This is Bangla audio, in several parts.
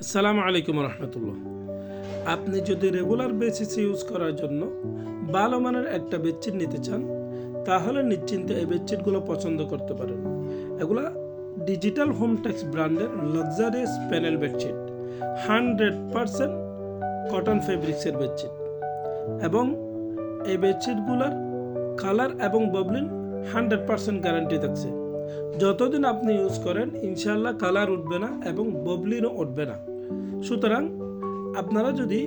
আসসালামু আলাইকুম রহমতুল্লাহ। আপনি যদি রেগুলার বেসিসে ইউজ করার জন্য ভালো মানের একটা বেডশিট নিতে চান, তাহলে নিশ্চিন্তে এই বেডশিটগুলো পছন্দ করতে পারেন। এগুলা ডিজিটাল হোম টেক্স ব্র্যান্ডের লাক্সারিয়াস প্যানেল বেডশিট, 100% কটন ফেব্রিক্সের বেডশিট, এবং এই বেডশিটগুলোর কালার এবং ববলিন 100% গ্যারান্টি থাকছে। যতদিন আপনি ইউজ করেন ইনশাল্লাহ কালার উঠবে না এবং ববলিনও উঠবে না। সুতরাং আপনারা যদি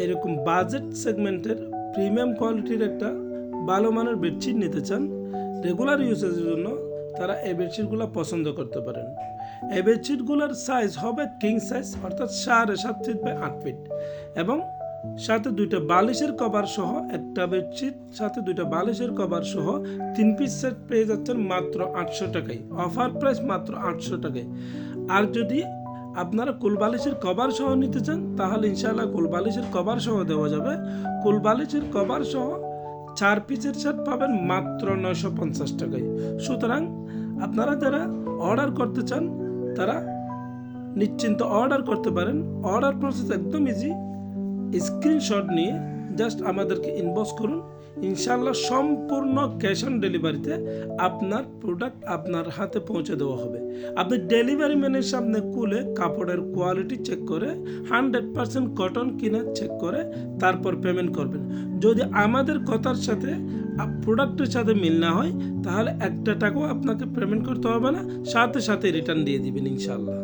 এরকম বাজেট সেগমেন্টের প্রিমিয়াম কোয়ালিটির একটা ভালো মানের বেডশিট নিতে চান রেগুলার ইউজের জন্য, তারা এই বেডশিটগুলো পছন্দ করতে পারেন। এই বেডশিটগুলোর সাইজ হবে কিং সাইজ, অর্থাৎ 7.5 ফিট বাই 8 ফিট, এবং সাথে দুইটা বালিশের কভার সহ একটা বেডশিট, সাথে দুইটা বালিশের কভার সহ 3 পিস সেট পেয়ে যাচ্ছেন মাত্র 800 টাকায়। অফার প্রাইস মাত্র 800 টাকায়। আর যদি আপনারা কুলবালিশের কভার সহ নিতে চান তাহলে ইনশাআল্লাহ কুলবালিশের কভার সহ দেওয়া যাবে। কুলবালিশের কভার সহ 4 পিসের সেট পাবেন মাত্র 950 টাকায়। সুতরাং আপনারা যারা অর্ডার করতে চান তারা নিশ্চিন্ত অর্ডার করতে পারেন। অর্ডার প্রসেস একদম ইজি। স্ক্রিনশট নিয়ে জাস্ট আমাদেরকে ইনবক্স করুন, ইনশাআল্লাহ সম্পূর্ণ ক্যাশ অন ডেলিভারিতে আপনার প্রোডাক্ট আপনার হাতে পৌঁছে দেওয়া হবে। আপনি ডেলিভারি ম্যানের সামনে খুলে কাপড়ের কোয়ালিটি চেক করে 100% কটন কিনা চেক করে তারপর পেমেন্ট করবেন। যদি আমাদের কথার সাথে প্রোডাক্টের সাথে মিল না হয় তাহলে একটা টাকাও আপনাকে পেমেন্ট করতে হবে না, সাথে সাথে রিটার্ন দিয়ে দিবেন ইনশাআল্লাহ।